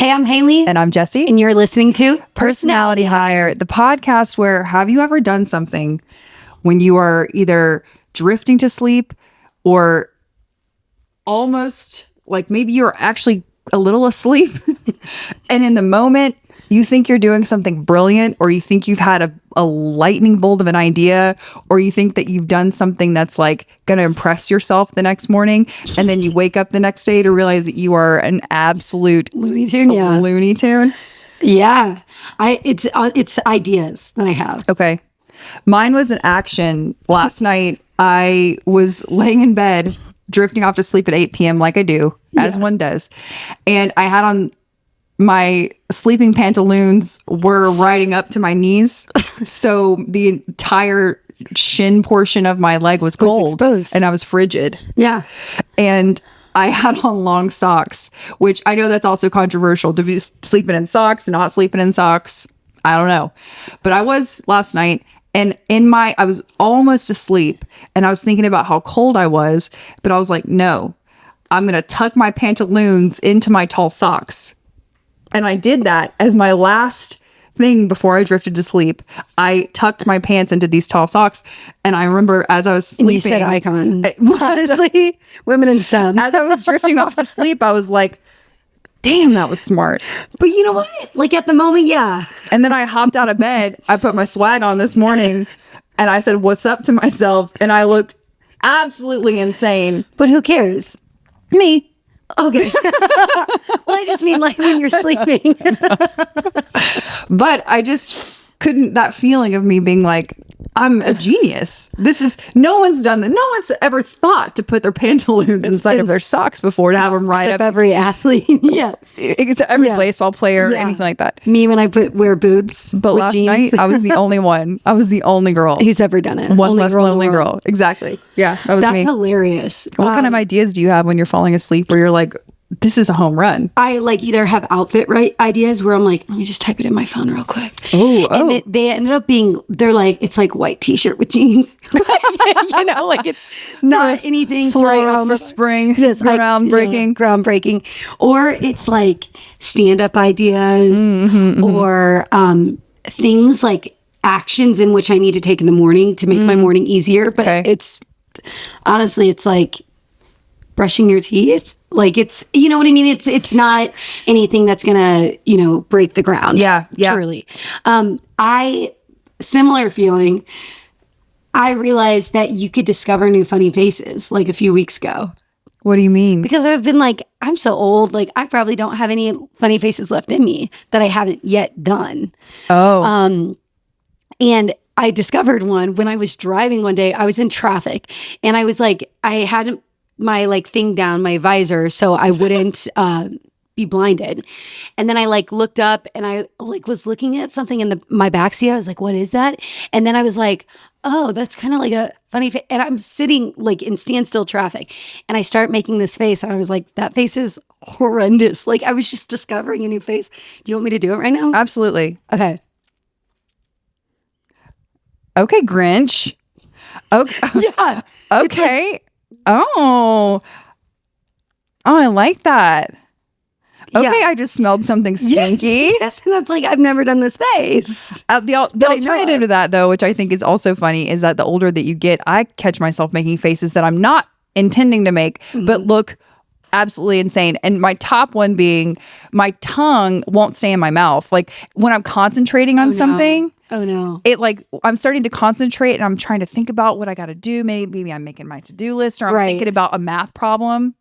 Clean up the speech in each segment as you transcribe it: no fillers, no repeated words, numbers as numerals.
Hey, I'm Haley. And I'm Jesse. And you're listening to Personality Hire, the podcast where have you ever done something when you are either drifting to sleep or almost like maybe you're actually a little asleep and in the moment you think you're doing something brilliant, or you think you've had a lightning bolt of an idea, or you think that you've done something that's like going to impress yourself the next morning, and then you wake up the next day to realize that you are an absolute Looney Tune. Yeah. Looney Tune. Yeah. It's ideas that I have. Okay. Mine was an action. Last night, I was laying in bed, drifting off to sleep at 8 p.m. like I do, as one does. And I had on my sleeping pantaloons were riding up to my knees. So the entire shin portion of my leg was cold exposed. And I was frigid. Yeah. And I had on long socks, which I know that's also controversial to be sleeping in socks, not sleeping in socks. I don't know. But I was last night, and I was almost asleep, and I was thinking about how cold I was, but I was like, no, I'm going to tuck my pantaloons into my tall socks. And I did that as my last thing before I drifted to sleep. I tucked my pants into these tall socks. And I remember as I was sleeping. You said icon. Honestly, women in STEM. As I was drifting off to sleep, I was like, damn, that was smart. But you know what? Like at the moment, yeah. And then I hopped out of bed. I put my swag on this morning and I said, what's up to myself? And I looked absolutely insane. But who cares? Me. Okay. Well, I just mean like when you're sleeping. But I just couldn't, that feeling of me being like, I'm a genius. No one's done that. No one's ever thought to put their pantaloons inside of their socks before to have them ride up. Every athlete. Yeah. Except every baseball player, anything like that. Me when I wear boots. But last night, I was the only one. I was the only girl. Who's ever done it. One less lonely girl. Exactly. Yeah, that was me. That's hilarious. What kind of ideas do you have when you're falling asleep where you're like, this is a home run? I like either have outfit ideas where I'm like, let me just type it in my phone real quick. And they ended up being, it's like white t-shirt with jeans. Like it's not anything florals for spring. Yes, groundbreaking. Groundbreaking. Or it's like stand-up ideas or things like actions in which I need to take in the morning to make my morning easier. But it's honestly, it's like brushing your teeth. Like it's, you know what I mean? It's not anything that's gonna, break the ground. Yeah. Truly. Similar feeling. I realized that you could discover new funny faces like a few weeks ago. What do you mean? Because I've been like, I'm so old, like I probably don't have any funny faces left in me that I haven't yet done. Oh. And I discovered one when I was driving one day. I was in traffic and I was like, I hadn't my like thing down, my visor, so I wouldn't be blinded. And then I like looked up and I like was looking at something in my backseat. I was like, what is that? And then I was like, oh, that's kind of like a funny face. And I'm sitting like in standstill traffic and I start making this face and I was like, that face is horrendous. Like I was just discovering a new face. Do you want me to do it right now? Absolutely. Okay. Okay, Grinch. Okay. Yeah. Okay. Oh, I like that. Okay, I just smelled something stinky. Yes, and that's like, I've never done this face. The alternative to that, though, which I think is also funny, is that the older that you get, I catch myself making faces that I'm not intending to make, but look absolutely insane. And my top one being my tongue won't stay in my mouth. Like when I'm concentrating on something. Oh no. It like I'm starting to concentrate and I'm trying to think about what I got to do. Maybe I'm making my to-do list or I'm thinking about a math problem.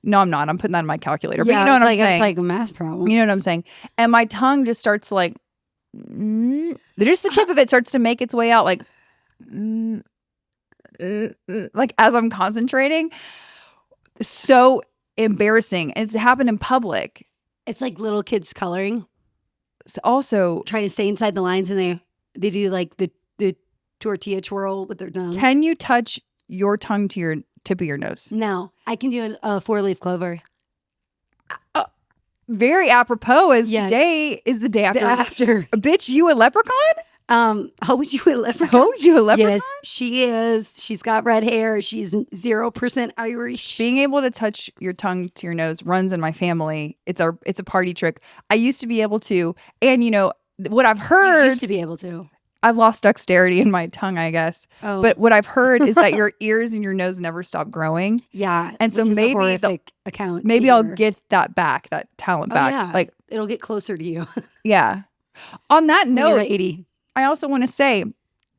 No, I'm not. I'm putting that in my calculator. Yeah, but you know what I'm saying? It's like a math problem. You know what I'm saying? And my tongue just starts to like, just the tip of it starts to make its way out like as I'm concentrating. So embarrassing. And it's happened in public. It's like little kids coloring. Also trying to stay inside the lines and they do like the tortilla twirl with their tongue. Can you touch your tongue to your tip of your nose? No, I can do a 4-leaf clover. Very apropos as today is the day after. After. Bitch, you a leprechaun? Oh, you a leprechaun? Oh, you a leprechaun? Yes, she is. She's got red hair. She's 0% Irish. Being able to touch your tongue to your nose runs in my family. It's a party trick. I used to be able to, and what I've You heard, used to be able to. I've lost dexterity in my tongue, I guess. Oh. But what I've heard is that your ears and your nose never stop growing. Yeah. And so which is a maybe horrific account. Maybe to I'll hear. get that back, that talent Oh, back. yeah. Like, It'll get closer to you. yeah. On that When you're note, 80. I also want to say,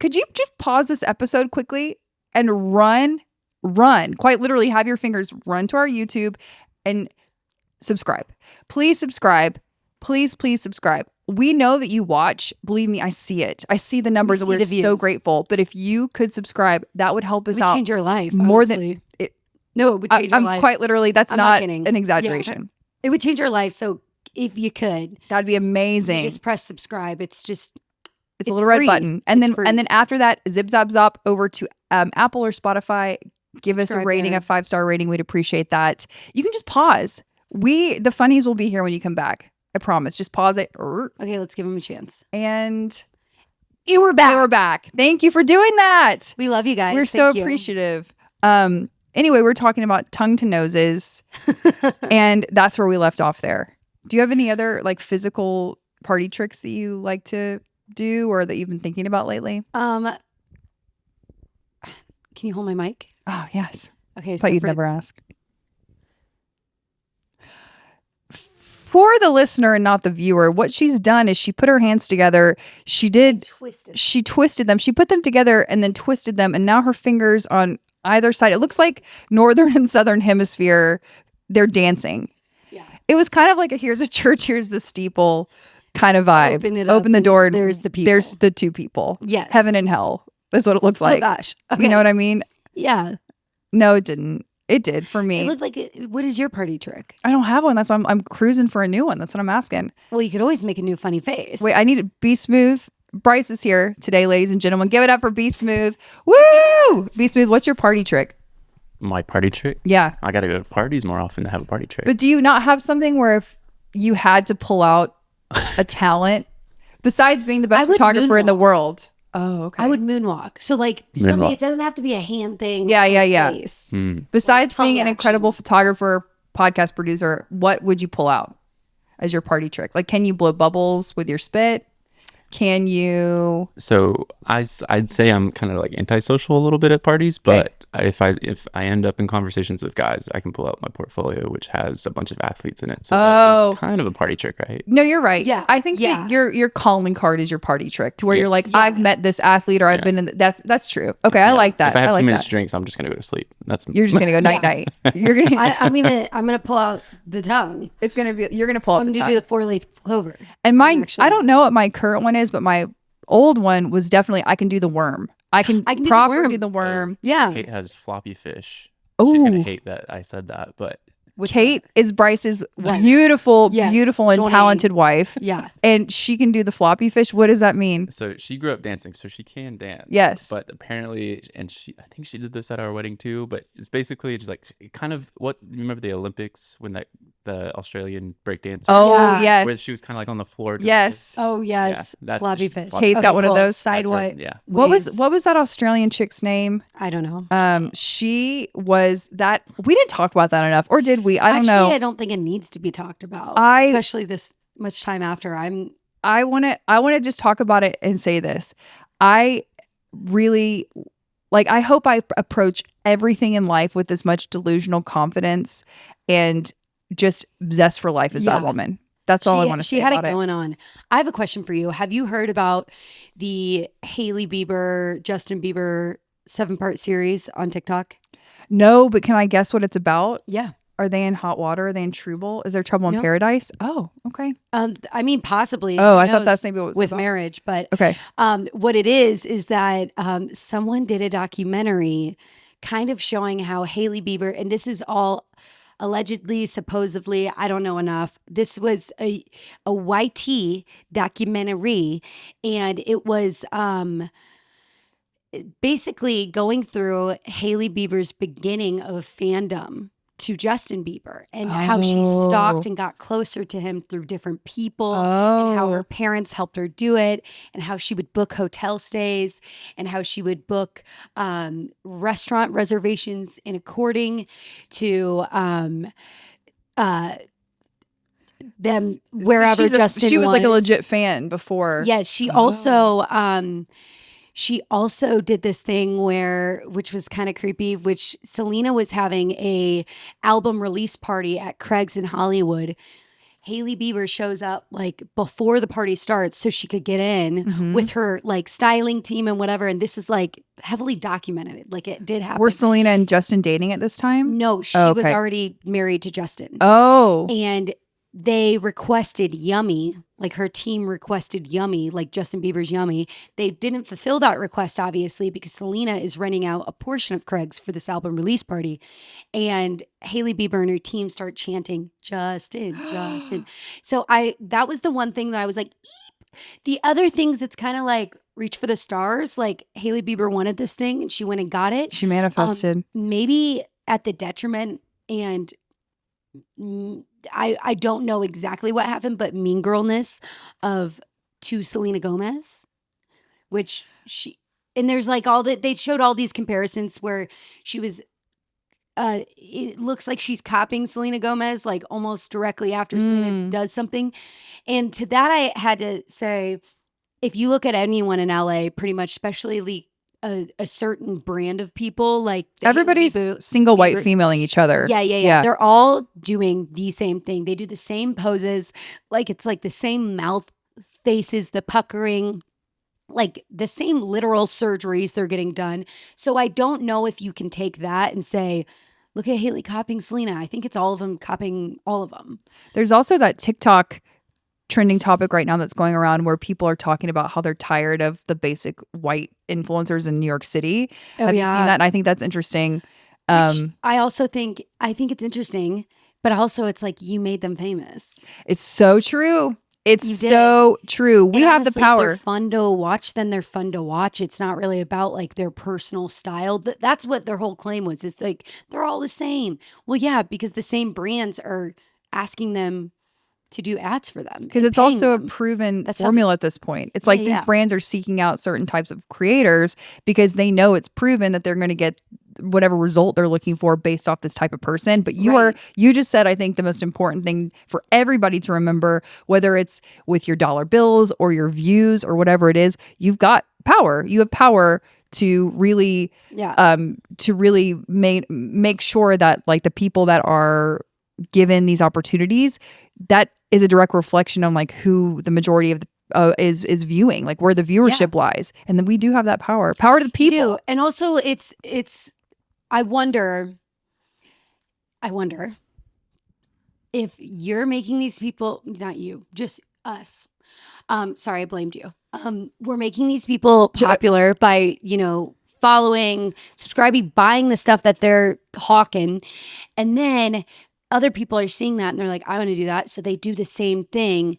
could you just pause this episode quickly and run, quite literally have your fingers run to our YouTube and subscribe. Please subscribe. Please subscribe. We know that you watch. Believe me, I see it. I see the numbers and see we're the so views. grateful. But if you could subscribe, that would help us It would out change your life. more honestly. than it. No, it would change your I'm life. quite literally, that's I'm not not kidding. an exaggeration. It would change your life. So if you could, That'd be you amazing. just press subscribe. It's It's a little red free. button. And It's then free. after that, zip zap zop over to Apple or Spotify. Give us a Subscribe rating, there. a 5-star rating. We'd appreciate that. You can just pause. The funnies will be here when you come back. I promise. Just pause it. Okay, let's give him a chance. And We're back. we're back. Thank you for doing that. We love you guys. We're so Thank you. appreciative. Anyway, we're talking about tongue to noses. And that's where we left off there. Do you have any other like physical party tricks that you like to do or that you've been thinking about lately? Can you hold my mic? Oh, yes. Okay, so But you'd for- never ask. For the listener and not the viewer, what she's done is she put her hands together. She twisted them. She put them together and then twisted them. And now her fingers on either side. It looks like northern and southern hemisphere. They're dancing. Yeah. It was kind of like a here's a church, here's the steeple kind of vibe. Open it up Open the and door. there's the people. There's the two people. Yes. Heaven and hell. That's what it looks Oh like. gosh. Okay. You know what I mean? Yeah. No, it didn't. It did for me. It looked like what is your party trick? I don't have one. That's why I'm cruising for a new one. That's what I'm asking. Well, you could always make a new funny face. Wait, I need to be smooth. Bryce is here today, ladies and gentlemen. Give it up for Be Smooth. Woo! Be Smooth, what's your party trick? My party trick? Yeah. I gotta go to parties more often to have a party trick. But do you not have something where if you had to pull out a talent, besides being the best I would photographer in the moonwalk. world? Oh, okay. I would moonwalk. So like Moonwalk. it doesn't have to be a hand thing. Yeah, or yeah, a yeah. face. Besides tongue being an action. incredible photographer, podcast producer, what would you pull out as your party trick? Like, can you blow bubbles with your spit? Can you? So I'd say I'm kind of like antisocial a little bit at parties, but if I end up in conversations with guys, I can pull out my portfolio, which has a bunch of athletes in it. So that is kind of a party trick, right? No, you're right. Yeah, I think yeah. that your calling card is your party trick, to where you're like, Yeah. I've met this athlete, or I've been in. That's true. Okay, I Yeah. like that. If I have like too many that. drinks, I'm just gonna go to sleep. That's You're just gonna go night night. You're gonna. I'm gonna pull out the tongue. It's gonna be. You're gonna pull up I'm the gonna tongue. do the 4-leaf clover. And mine, actually. I don't know what my current one is, but my old one was definitely I can do the worm. I can do the proper worm. do the worm. Yeah. Kate has floppy fish. Ooh. She's gonna hate that I said that, but Kate is Bryce's beautiful, Yes, beautiful and stunning. talented wife. Yeah. And she can do the floppy fish. What does that mean? so she grew up dancing, so she can dance. Yes. But apparently, and I think she did this at our wedding too. But it's basically just like kind of what you remember the Olympics when the Australian breakdancer. Oh, Yeah. yes. where she was kind of like on the floor. doing Yes. Oh yes. Yeah, that's- floppy fish. Kate's got one of cool. those. Side That's her- white. yeah. What was waves. that Australian chick's name? I don't know. She was that. We didn't talk about that enough, or did we? I don't Actually, know. I don't think it needs to be talked about. I- especially this much time after. I want to just talk about it and say this. I really I hope I approach everything in life with as much delusional confidence and just zest for life as that Yeah. woman. That's all I want to say She had about it it. going on. I have a question for you. Have you heard about the Haley Bieber, Justin Bieber 7-part series on TikTok? No, but can I guess what it's about? Yeah. Are they in hot water? Are they in trouble? Is there trouble in No. paradise? Oh, okay. I mean, possibly. Oh, Who I thought knows that's maybe what it was with about. marriage, but Okay. what it is that someone did a documentary kind of showing how Haley Bieber, and this is all allegedly, supposedly, I don't know enough. This was a YT documentary, and it was basically going through Haley Bieber's beginning of fandom to Justin Bieber and how she stalked and got closer to him through different people and how her parents helped her do it and how she would book hotel stays and how she would book restaurant reservations in according to them wherever Justin she was like a legit fan before. Yeah, she also did this thing which was kind of creepy, which Selena was having a album release party at Craig's in Hollywood. Hailey Bieber shows up like before the party starts so she could get in with her like styling team and whatever. And this is like heavily documented. Like it did happen. Were Selena and Justin dating at this time? No, she was already married to Justin. Oh. And they requested Yummy, like her team requested Yummy, like Justin Bieber's Yummy. They didn't fulfill that request, obviously, because Selena is renting out a portion of Craig's for this album release party. And Hailey Bieber and her team start chanting, Justin, Justin. So that was the one thing that I was like, eep. The other things, it's kind of like reach for the stars. Like Hailey Bieber wanted this thing and she went and got it. She manifested. Maybe at the detriment and I don't know exactly what happened, but mean girlness to Selena Gomez, which and there's like they showed all these comparisons where she was, it looks like she's copying Selena Gomez, like almost directly after Selena does something. And to that, I had to say, if you look at anyone in LA, pretty much, especially a certain brand of people, like everybody's single white femaling each other. Yeah. They're all doing the same thing. They do the same poses, like it's like the same mouth faces, the puckering, like the same literal surgeries they're getting done. So I don't know if you can take that and say, look at Hailey copying Selena. I think it's all of them copying all of them. There's also that TikTok trending topic right now that's going around where people are talking about how they're tired of the basic white influencers in New York City. Have you seen that? And I think that's interesting. I think it's interesting, but also it's like you made them famous. It's so true. It's so true. We have the power. They're fun to watch, then they're fun to watch. It's not really about like their personal style. That's what their whole claim was. It's like they're all the same. Well, yeah, because the same brands are asking them to do ads for them. Because it's also a proven formula at this point. It's like these brands are seeking out certain types of creators because they know it's proven that they're going to get whatever result they're looking for based off this type of person. But you just said, I think, the most important thing for everybody to remember, whether it's with your dollar bills or your views or whatever it is, you've got power. You have power to really, make sure that like the people that are given these opportunities, that is a direct reflection on like who the majority of the is viewing, like where the viewership lies. And then we do have that power to the people. And also it's I wonder if you're making these people, not you, just us. Sorry, I blamed you. We're making these people popular by, following, subscribing, buying the stuff that they're hawking. And then other people are seeing that and they're like, I want to do that. So they do the same thing.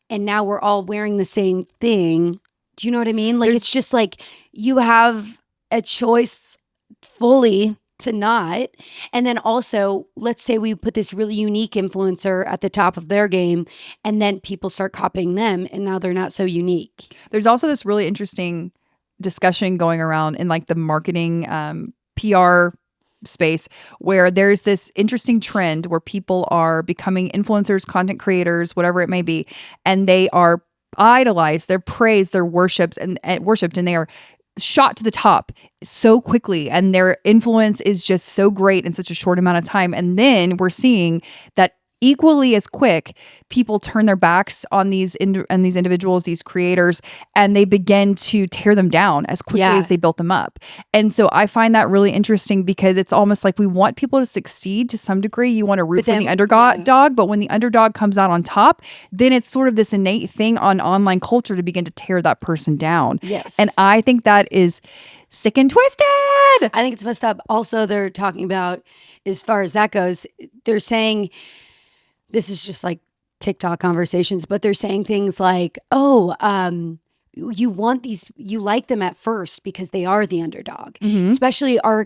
And now we're all wearing the same thing. Do you know what I mean? Like, it's just like you have a choice fully to not. And then also, let's say we put this really unique influencer at the top of their game and then people start copying them and now they're not so unique. There's also this really interesting discussion going around in like the marketing PR space where there's this interesting trend where people are becoming influencers, content creators, whatever it may be, and they are idolized, they're praised, they're worshipped, and they are shot to the top so quickly, and their influence is just so great in such a short amount of time. And then we're seeing that equally as quick, people turn their backs on these individuals, these creators, and they begin to tear them down as quickly as they built them up. And so I find that really interesting because it's almost like we want people to succeed to some degree. You want to root for the underdog, but when the underdog comes out on top, then it's sort of this innate thing on online culture to begin to tear that person down. Yes. And I think that is sick and twisted. I think it's messed up. Also, they're talking about, as far as that goes, they're saying, this is just like TikTok conversations, but they're saying things like, you like them at first because they are the underdog. Mm-hmm. Especially our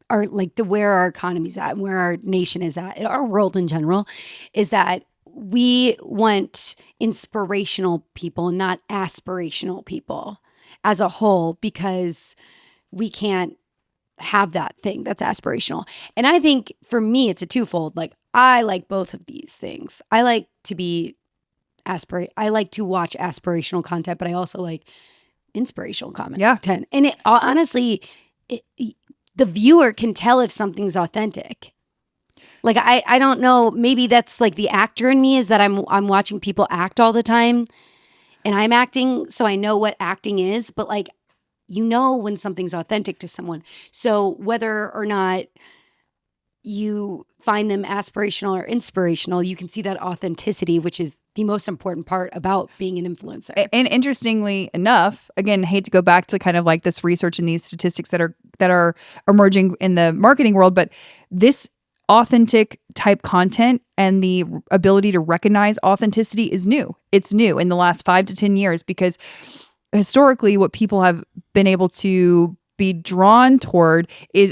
where our economy's at and where our nation is at, our world in general, is that we want inspirational people, not aspirational people as a whole, because we can't have that thing that's aspirational. And I think for me, it's a twofold. Like, I like both of these things. I like to be I like to watch aspirational content, but I also like inspirational content. Yeah. And it honestly, the viewer can tell if something's authentic. Like, I don't know, maybe that's like the actor in me, is that I'm watching people act all the time and I'm acting, so I know what acting is, but like, you know when something's authentic to someone. So whether or not you find them aspirational or inspirational, you can see that authenticity, which is the most important part about being an influencer. And interestingly enough, again, hate to go back to kind of like this research and these statistics that are emerging in the marketing world, but this authentic type content and the ability to recognize authenticity is new. It's new in the last 5 to 10 years, because historically what people have been able to be drawn toward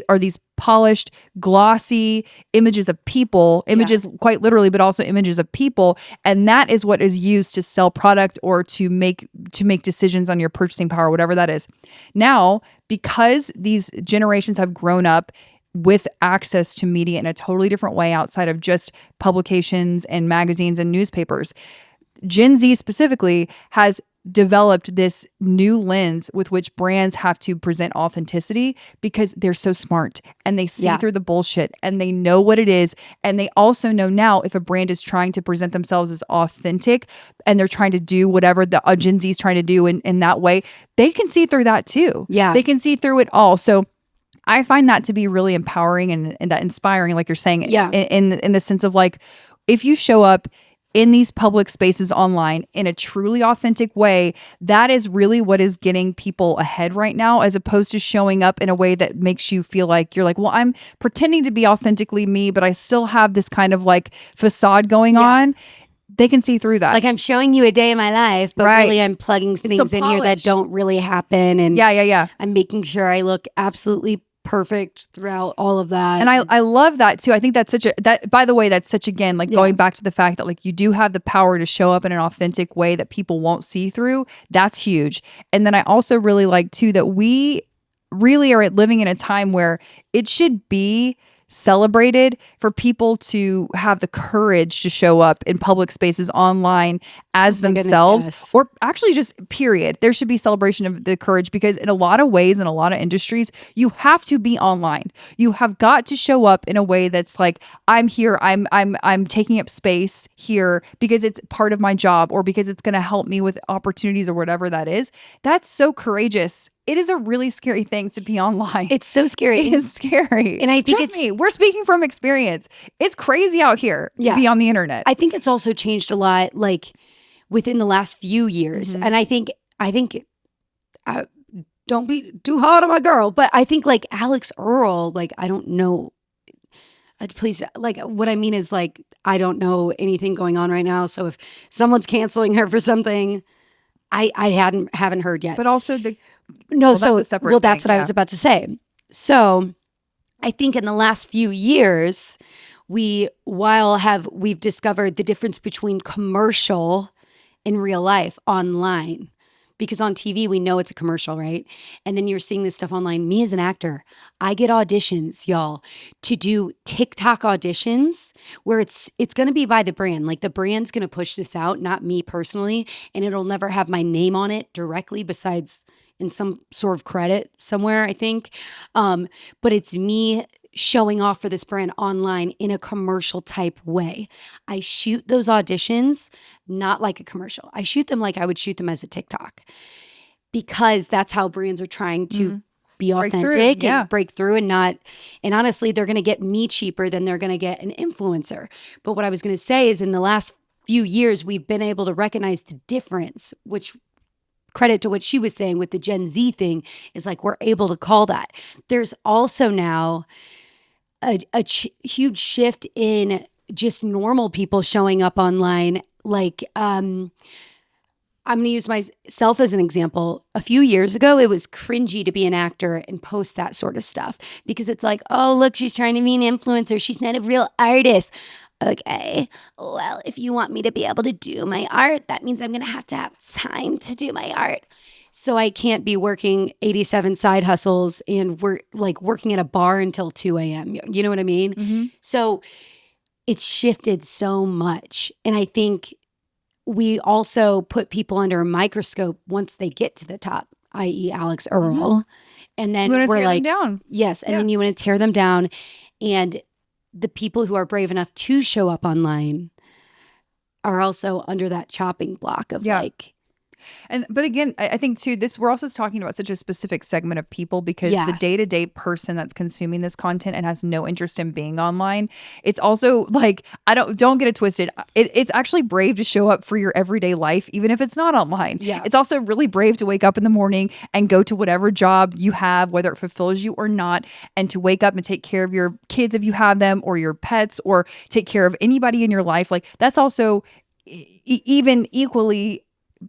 are these polished, glossy images of people, quite literally, but also images of people. And that is what is used to sell product or to make decisions on your purchasing power, whatever that is. Now, because these generations have grown up with access to media in a totally different way outside of just publications and magazines and newspapers, Gen Z specifically has developed this new lens with which brands have to present authenticity, because they're so smart and they see through the bullshit and they know what it is. And they also know now if a brand is trying to present themselves as authentic and they're trying to do whatever the Gen Z is trying to do in that way, they can see through that too. Yeah. They can see through it all. So I find that to be really empowering and that inspiring, like you're saying, in the sense of like, if you show up in these public spaces online in a truly authentic way, that is really what is getting people ahead right now, as opposed to showing up in a way that makes you feel like you're like, well, I'm pretending to be authentically me, but I still have this kind of like facade going on. They can see through that. Like, I'm showing you a day in my life, but really I'm plugging things in here that don't really happen. And I'm making sure I look absolutely perfect throughout all of that. And I love that too. I think that's by the way, that's such, again, like going back to the fact that like you do have the power to show up in an authentic way that people won't see through. That's huge. And then I also really like too that we really are living in a time where it should be celebrated for people to have the courage to show up in public spaces online as themselves, or actually just period. There should be celebration of the courage, because in a lot of ways, in a lot of industries, you have to be online. You have got to show up in a way that's like, I'm here, I'm taking up space here because it's part of my job, or because it's going to help me with opportunities or whatever that is. That's so courageous. It is a really scary thing to be online. It's so scary. It is scary. And I think Trust me, we're speaking from experience. It's crazy out here to be on the internet. I think it's also changed a lot, like within the last few years. And I think don't be too hard on my girl, but I think like Alex Earl, like, I don't know. Please, like, what I mean is, like, I don't know anything going on right now. So if someone's canceling her for something, I haven't heard yet. But also that's what I was about to say. So I think in the last few years, we've discovered the difference between commercial and real life online. Because on TV, we know it's a commercial, right? And then you're seeing this stuff online. Me as an actor, I get auditions, y'all, to do TikTok auditions where it's going to be by the brand. Like, the brand's going to push this out, not me personally. And it'll never have my name on it directly, besides in some sort of credit somewhere, I think. But it's me showing off for this brand online in a commercial type way. I shoot those auditions not like a commercial. I shoot them like I would shoot them as a TikTok, because that's how brands are trying to be authentic and break through, and honestly, they're going to get me cheaper than they're going to get an influencer. But what I was going to say is, in the last few years, we've been able to recognize the difference, which, credit to what she was saying with the Gen Z thing, is like, we're able to call that. There's also now a huge shift in just normal people showing up online. Like, I'm going to use myself as an example. A few years ago, it was cringy to be an actor and post that sort of stuff because it's like, oh, look, she's trying to be an influencer. She's not a real artist. Okay, well, if you want me to be able to do my art, that means I'm going to have time to do my art. So I can't be working 87 side hustles and working at a bar until 2 a.m. You know what I mean? Mm-hmm. So it's shifted so much. And I think we also put people under a microscope once they get to the top, i.e. Alex Earl. And then we're like, down. Yes. And then you want to tear them down. And the people who are brave enough to show up online are also under that chopping block of But again, I think too, we're also talking about such a specific segment of people because the day-to-day person that's consuming this content and has no interest in being online, it's also like, don't get it twisted. It's actually brave to show up for your everyday life, even if it's not online. Yeah. It's also really brave to wake up in the morning and go to whatever job you have, whether it fulfills you or not, and to wake up and take care of your kids if you have them, or your pets, or take care of anybody in your life. Like that's also even equally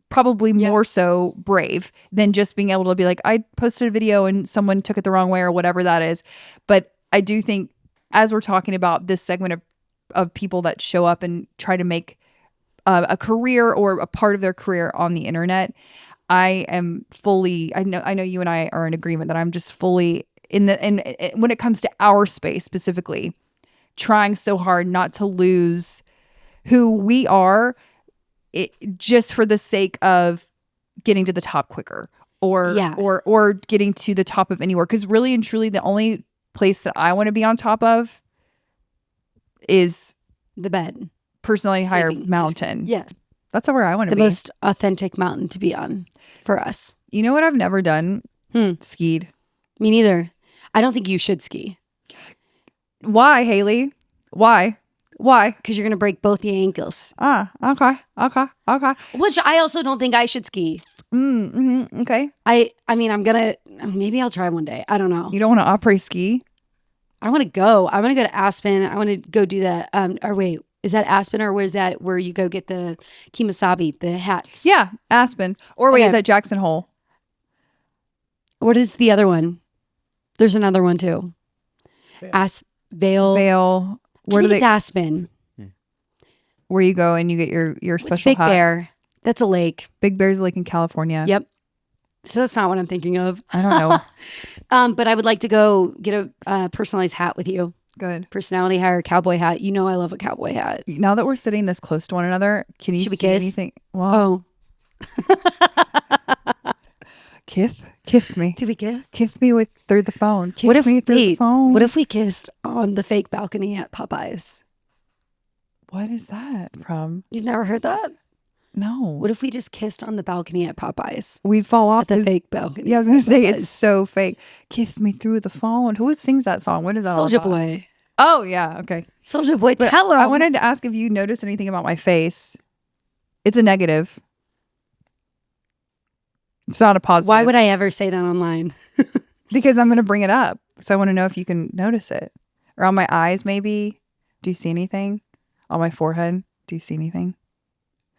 probably more so brave than just being able to be like, I posted a video and someone took it the wrong way or whatever that is. But I do think as we're talking about this segment of people that show up and try to make a career or a part of their career on the internet, I am fully, I know you and I are in agreement that I'm just fully when it comes to our space specifically, trying so hard not to lose who we are, just for the sake of getting to the top quicker or getting to the top of anywhere. Because really and truly, the only place that I want to be on top of is the bed. Personally higher mountain. That's where I want to be. The most authentic mountain to be on for us. You know what I've never done? Skied. Me neither. I don't think you should ski. Why, Haley? Why? Because you're going to break both the ankles. Okay. Which I also don't think I should ski. Okay. I mean, maybe I'll try one day. I don't know. You don't want to après ski? I want to go. I want to go to Aspen. I want to go do that. Or wait, is that Aspen or where's that where you go get the Kemosabe, the hats? Yeah, Aspen. Or wait, is that Jackson Hole? What is the other one? There's another one too. Vale. Where do it's Aspen. Where you go and you get your special Big hat? Bear. That's a lake. Big Bear's a lake in California. Yep. So that's not what I'm thinking of. I don't know. But I would like to go get a personalized hat with you. Good. Personality hire, cowboy hat. You know I love a cowboy hat. Now that we're sitting this close to one another, can you Should we see kiss? anything? Well, kiss me. Did we kiss? Kiss me through the phone. Kiss What if me through the phone. What if we kissed on the fake balcony at Popeyes? What is that from? You've never heard that? No. What if we just kissed on the balcony at Popeyes? We'd fall off At the fake balcony. Yeah, I was gonna say it's so fake. Kiss me through the phone. Who sings that song? What is that? Soulja Boy. Oh yeah, okay. Soulja Boy, But tell him. I wanted to ask if you noticed anything about my face. It's a negative. It's not a positive. Why would I ever say that online? Because I'm going to bring it up. So I want to know if you can notice it. Or on my eyes, maybe. Do you see anything? On my forehead, do you see anything?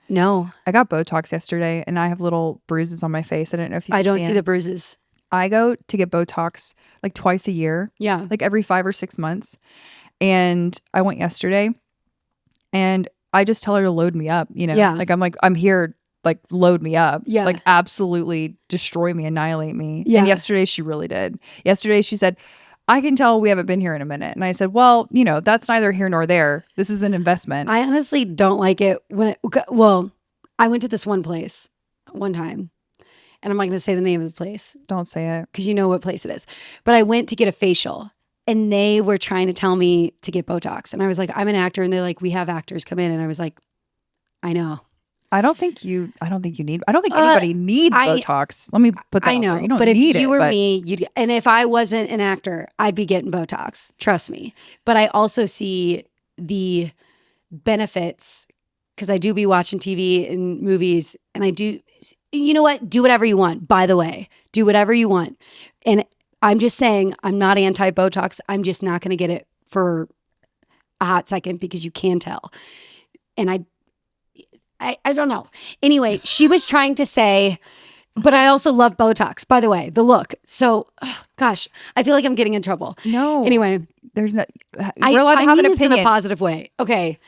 No. I got Botox yesterday and I have little bruises on my face. I don't know if you can I don't see see it. the bruises. I go to get Botox like twice a year. Yeah. Like every 5 or 6 months. And I went yesterday and I just tell her to load me up, you know? Yeah. Like, I'm here, like, load me up. Yeah. Like, absolutely destroy me, annihilate me. Yeah. And yesterday she really did. Yesterday she said, I can tell we haven't been here in a minute. And I said, well, you know, that's neither here nor there. This is an investment. I honestly don't like it I went to this one place one time, and I'm not going to say the name of the place Don't say it. because you know what place it is. But I went to get a facial, and they were trying to tell me to get Botox. And I was like, I'm an actor. And they're like, we have actors come in. And I was like, I know. I don't think anybody needs Botox. Let me put that I out know. there. You don't but if need you it, were me, and if I wasn't an actor, I'd be getting Botox. Trust me. But I also see the benefits because I do be watching TV and movies, and I do, you know what? Do whatever you want, by the way. Do whatever you want. And I'm just saying, I'm not anti-Botox. I'm just not going to get it for a hot second because you can tell. And I don't know. Anyway, she was trying to say, but I also love Botox, by the way, the look. So, gosh, I feel like I'm getting in trouble. No. Anyway, there's no. We're allowed to have mean an this in opinion. a positive way. Okay.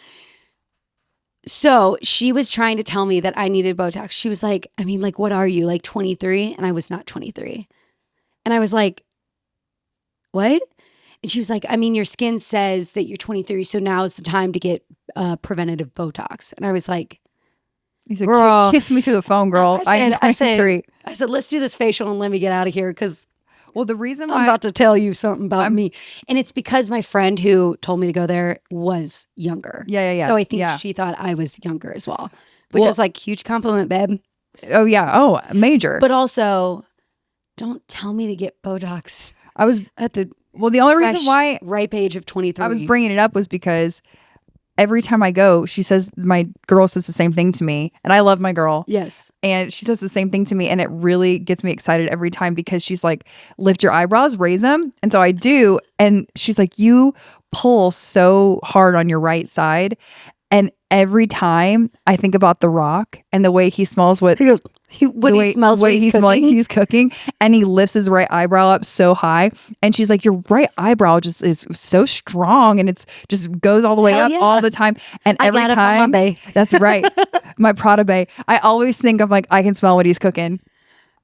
So she was trying to tell me that I needed Botox. She was like, I mean, like, what are you, like 23? And I was not 23. And I was like, what? And she was like, I mean, your skin says that you're 23, so now is the time to get preventative Botox. And I was like, You said, girl, kiss me through the phone, girl. I said, let's do this facial and let me get out of here because well, the reason I'm why about to tell you something about me. And it's because my friend who told me to go there was younger. Yeah. So I think Yeah. she thought I was younger as well, which Well- was like huge compliment, babe. Oh yeah. Oh, major. But also, don't tell me to get Botox I was at the the only fresh, reason why ripe age of 23. I was bringing it up was because every time I go, she says my girl says the same thing to me, and I love my girl. Yes. And she says the same thing to me, and it really gets me excited every time because she's like, lift your eyebrows, raise them. And so I do. And she's like, you pull so hard on your right side. And every time I think about The Rock and the way he smells what He smells what he's cooking. he's cooking, and he lifts his right eyebrow up so high. And she's like, your right eyebrow just is so strong, and it's just goes all the way Hell up yeah. all the time. And I every got it from my time, bae. that's right, my Prada bae. I always think of like I can smell what he's cooking.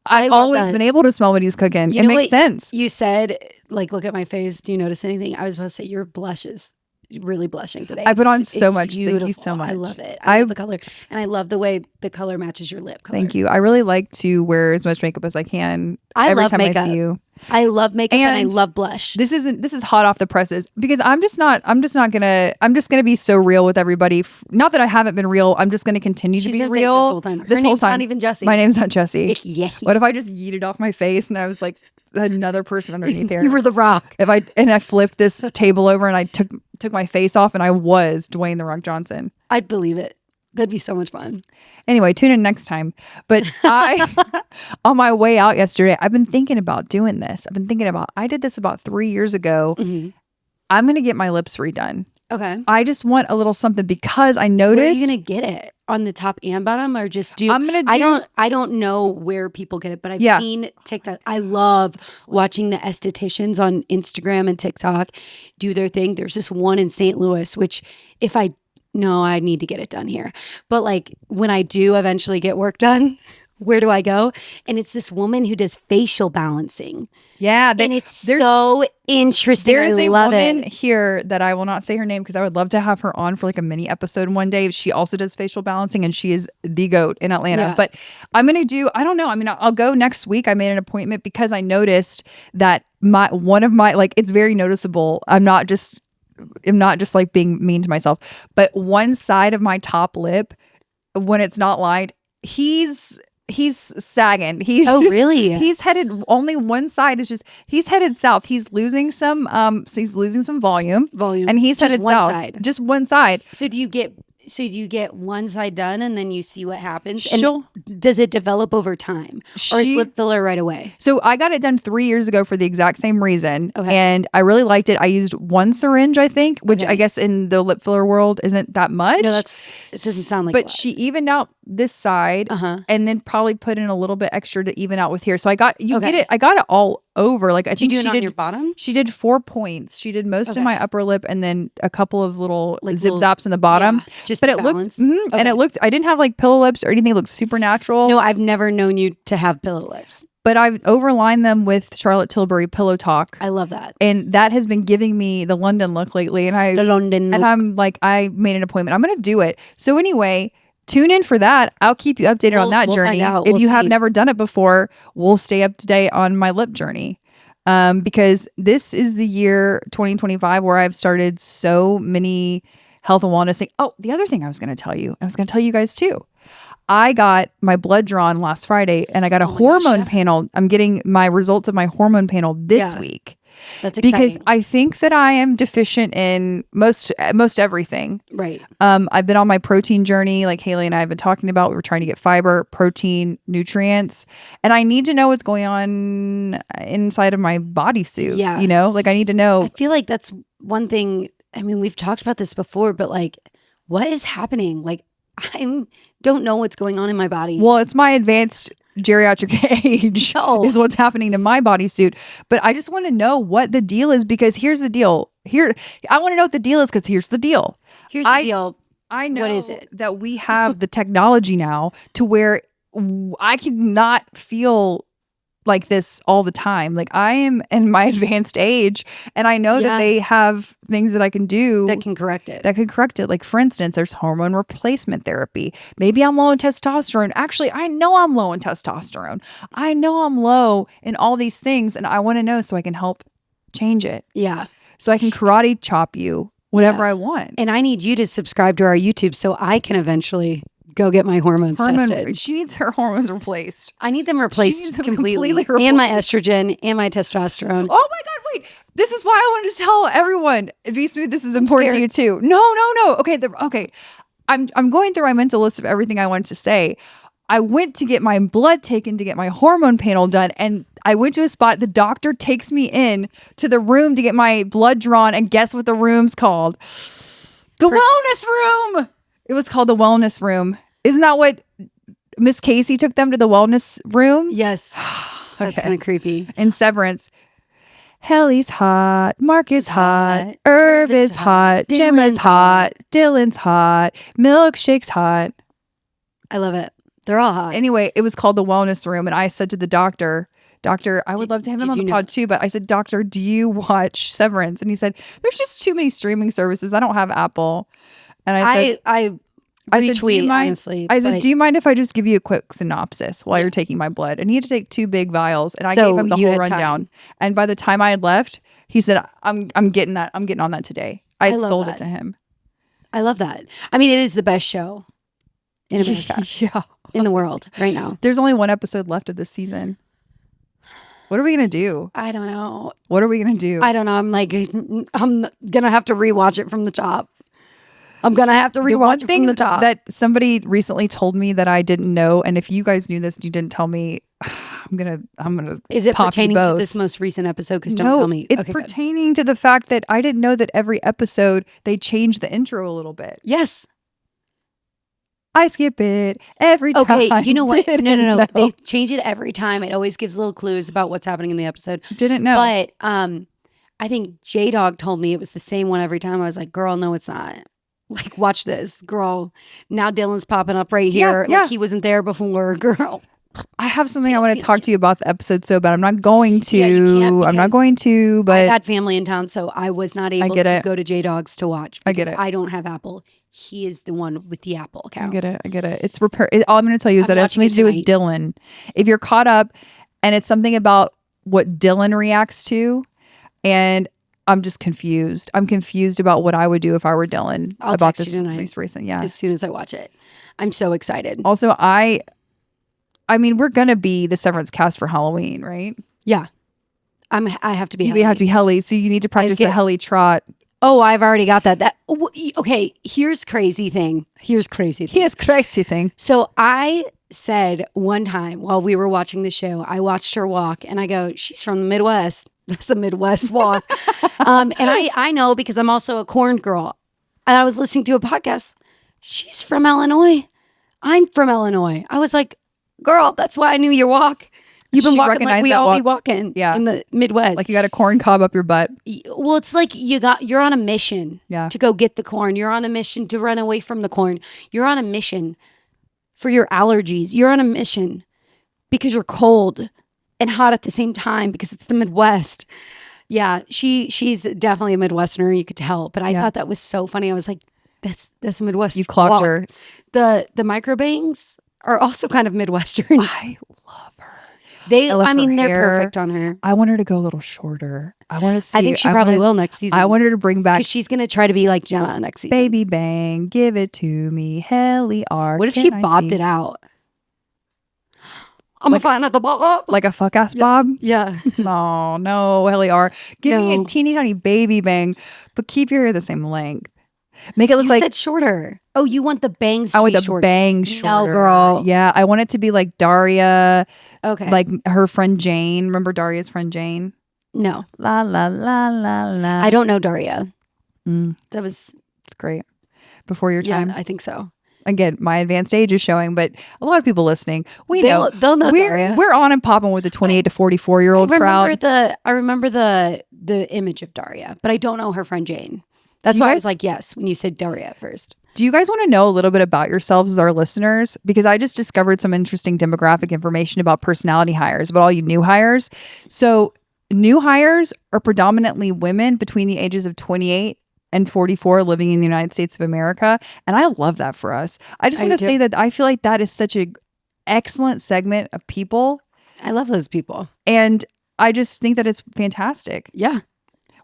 I've love always that. been able to smell what he's cooking. You It know makes what sense. You said, like, look at my face. Do you notice anything? I was about to say your blush is really blushing today. I put on It's so much. Thank you beautiful. so much. I love it. I love the color. And I love the way the color matches your lip color. Thank you. I really like to wear as much makeup as I can. I every love time makeup. I see you. I love makeup and I And love blush. This is hot off the presses because I'm just gonna be so real with everybody. Not that I haven't been real. I'm just gonna continue She's to be been fake real this whole time. Her name's not even Jessie. My name's not Jessie. Yeah. What if I just yeeted off my face and I was like another person underneath there? You were The Rock. If I flipped this table over and I took my face off and I was Dwayne The Rock Johnson. I'd believe it. That'd be so much fun. Anyway, tune in next time. But on my way out yesterday, I've been thinking about doing this. I did this about 3 years ago. Mm-hmm. I'm going to get my lips redone. Okay. I just want a little something because I noticed. Where are you gonna get it? On the top and bottom, or just do? I'm gonna I don't know where people get it, but I've Yeah. seen TikTok. I love watching the estheticians on Instagram and TikTok do their thing. There's this one in St. Louis, which I need to get it done here. But like when I do eventually get work done, where do I go? And it's this woman who does facial balancing. Yeah, And it's so interesting. There is I a love woman it. here that I will not say her name because I would love to have her on for like a mini episode one day. She also does facial balancing and she is the GOAT in Atlanta. Yeah. But I don't know. I mean, I'll go next week. I made an appointment because I noticed that it's very noticeable. I'm not just like being mean to myself, but one side of my top lip, when it's not lined, he's sagging. Really? He's headed only one side is just he's headed south. He's losing some volume. And he's Just headed one south. side. Just one side. So do you get one side done and then you see what happens? She'll- And does it develop over time? Or is She- lip filler right away? So I got it done 3 years ago for the exact same reason. Okay. And I really liked it. I used one syringe, I think, which Okay. I guess in the lip filler world isn't that much. No, it doesn't sound like a But lot. she evened out this side Uh-huh. and then probably put in a little bit extra to even out with here. So I got Okay. I got it all over. Like I Did you think do it she on did your bottom? She did 4 points. She did most Okay. of my upper lip and then a couple of little Like zip little- zaps in the bottom. Yeah, just but to it balance? looks and Okay. it looked. I didn't have like pillow lips or anything. It looked super natural. No, I've never known you to have pillow lips. But I've overlined them with Charlotte Tilbury Pillow Talk, I love that. and that has been giving me the London look lately. And The London look. I'm like, I made an appointment. I'm going to do it. So anyway, tune in for that. I'll keep you updated on that We'll journey. find out. If We'll you have see. never done it before, we'll stay up to date on my lip journey. Because this is the year 2025 where I've started so many health and wellness things. Oh, the other thing I was going to tell you, guys too. I got my blood drawn last Friday and I got a hormone panel. I'm getting my results of my hormone panel this Yeah. week. That's exciting. Because I think that I am deficient in most everything. Right. I've been on my protein journey, like Haley and I have been talking about. We were trying to get fiber, protein, nutrients, and I need to know what's going on inside of my bodysuit. Yeah. You know, like I need to know. I feel like that's one thing. I mean, we've talked about this before, but like, what is happening? Like, I don't know what's going on in my body. Well, it's my advanced geriatric age is what's happening to my bodysuit. But I just want to know what the deal is, because here's the deal. I want to know what the deal is, because here's the deal. Here's the deal. I know what is it? that we have the technology now to where I cannot feel like this all the time. Like, I am in my advanced age, and I know that they have things that I can do that can correct it. Like, for instance, there's hormone replacement therapy. Maybe I'm low in testosterone. Actually, I know I'm low in testosterone. I know I'm low in all these things, and I want to know so I can help change it. Yeah. So I can karate chop you whatever I want. And I need you to subscribe to our YouTube so I can eventually go get my hormones tested. She needs her hormones replaced. I need them replaced completely. replaced. And my estrogen and my testosterone. Oh my God, wait. This is why I wanted to tell everyone. Be Smooth, this is important to you too. No. Okay. I'm going through my mental list of everything I wanted to say. I went to get my blood taken to get my hormone panel done, and I went to a spot. The doctor takes me in to the room to get my blood drawn, and guess what the room's called? The wellness room. It was called the wellness room. Isn't that what Miss Casey took them to, the wellness room? Yes. That's kind of creepy. In Severance, Helly's hot, Mark is hot, Irv is hot, Gemma's hot, Dylan's hot, Milkshake's hot. I love it. They're all hot. Anyway, it was called the wellness room, and I said to the doctor, I would love to have him on the pod too, but I said, Doctor, do you watch Severance? And he said, there's just too many streaming services. I don't have Apple. And I said, I retweet, honestly. I said, do you mind if I just give you a quick synopsis while you're taking my blood? And he had to take 2 big vials, and I gave him the whole rundown. And by the time I had left, he said, I'm getting that. I'm getting on that today. I had sold it to him. I love that. I mean, it is the best show in America. Yeah. In the world right now. There's only 1 episode left of this season. What are we going to do? I don't know. What are we going to do? I don't know. I'm going to have to rewatch it from the top. I'm going to have to rewatch it from the top. That somebody recently told me that I didn't know, and if you guys knew this and you didn't tell me, I'm gonna Is it pop pertaining you both. to this most recent episode? Because don't tell me. It's pertaining to the fact that I didn't know that every episode they changed the intro a little bit. Yes. I skip it every time. Okay, you know what? No. Know. They change it every time. It always gives little clues about what's happening in the episode. Didn't know. But I think J-Dog told me it was the same one every time. I was like, girl, no, it's not. Like, watch this. Girl, now Dylan's popping up right here. Yeah. Like he wasn't there before. Girl. I have something I want to talk to you about the episode so bad. I'm not going to. Yeah, you can't, I'm not going to, but I had family in town, so I was not able to go to J-Dog's to watch. I get it. I don't have Apple. He is the one with the Apple account. I get it. It's repair. All I'm going to tell you is that it has something to do with Dylan. If you're caught up and it's something about what Dylan reacts to, and I'm just confused. I'm confused about what I would do if I were Dylan about this most recent. Yeah. As soon as I watch it. I'm so excited. Also, I mean, we're going to be the Severance cast for Halloween, right? Yeah. I have to be Helly. We have to be Helly. So you need to practice the Helly Trot. Oh, I've already got that. Okay, here's crazy thing. So I said one time while we were watching the show, I watched her walk and I go, she's from the Midwest. That's a Midwest walk. And I know because I'm also a corn girl. And I was listening to a podcast. She's from Illinois. I'm from Illinois. I was like, girl, that's why I knew your walk. You've been walking like we all be walking in the Midwest. Like you got a corn cob up your butt. Well, it's like you're on a mission to go get the corn. You're on a mission to run away from the corn. You're on a mission for your allergies. You're on a mission because you're cold and hot at the same time because it's the Midwest. Yeah, she's definitely a Midwesterner. You could tell. But I thought that was so funny. I was like, that's a Midwest. You clocked her. The microbangs are also kind of Midwestern. I love her. They're perfect on her. I want her to go a little shorter. I want to see. I think she probably will next season. I want her to bring back. Because she's going to try to be like Gemma next season. Baby bang, give it to me, Helly R. What if she bobbed it out? I'm a fan of the bob. Like a fuck ass bob? Yeah. No, Helly R. Give me a teeny tiny baby bang, but keep your hair the same length. Make it look like shorter. Oh, you want the bangs to be shorter. I want the bangs shorter. No, girl. Yeah, I want it to be like Daria. Okay. Like her friend Jane. Remember Daria's friend Jane? No. La la la la la. I don't know Daria. That was... It's great. Before your time? Yeah, I think so. again, my advanced age is showing, but a lot of people listening, They'll know Daria. we're on and popping with the 28 to 44-year-old crowd. I remember the image of Daria, but I don't know her friend Jane. That's why I was like, yes, when you said Daria at first. Do you guys want to know a little bit about yourselves as our listeners? Because I just discovered some interesting demographic information about personality hires, about all you new hires. So new hires are predominantly women between the ages of 28 and 44 living in the United States of America. And I love that for us. I just want to say that I feel like that is such an excellent segment of people. I love those people. And I just think that it's fantastic. Yeah.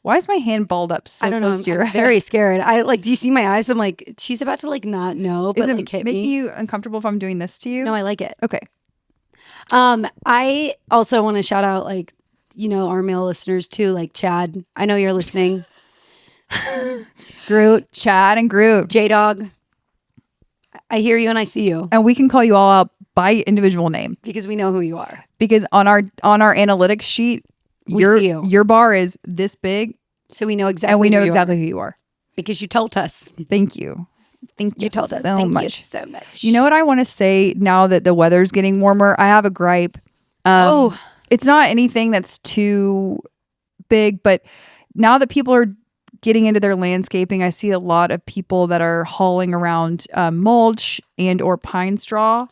Why is my hand balled up so close to your head? Very scared. Do you see my eyes? I'm like, she's about to like not know, but like hit me. Making you uncomfortable if I'm doing this to you? No, I like it. Okay. I also want to shout out like, our male listeners too, like Chad. I know you're listening. Groot. Chad and Groot. J-Dog. I hear you and I see you. And we can call you all out by individual name. Because we know who you are. Because on our analytics sheet, your bar is this big. So we know exactly and we know exactly who you are. Because you told us. Thank you. Thank you told us so much. You so much. You know what I want to say now that the weather's getting warmer? I have a gripe. It's not anything that's too big, but now that people are getting into their landscaping, I see a lot of people that are hauling around mulch and or pine straw.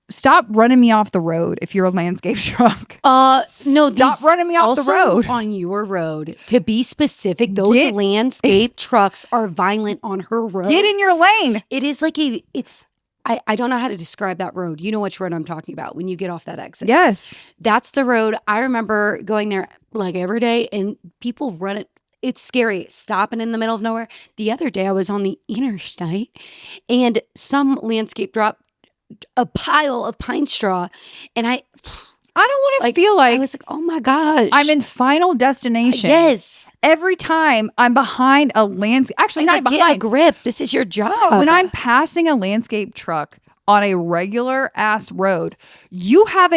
Stop running me off the road if you're a landscape truck. No, stop running me off the road. On your road. To be specific, those landscape trucks are violent on her road. Get in your lane. It is like I don't know how to describe that road. You know which road I'm talking about when you get off that exit. Yes. That's the road. I remember going there like every day and people run it. It's scary, stopping in the middle of nowhere. The other day I was on the interstate and some landscape dropped a pile of pine straw and I don't want to feel like I was like, oh my gosh, I'm in Final Destination. Yes. Every time I'm behind a landscape, actually not behind. Get a grip. This is your job. When I'm passing a landscape truck on a regular ass road, you've got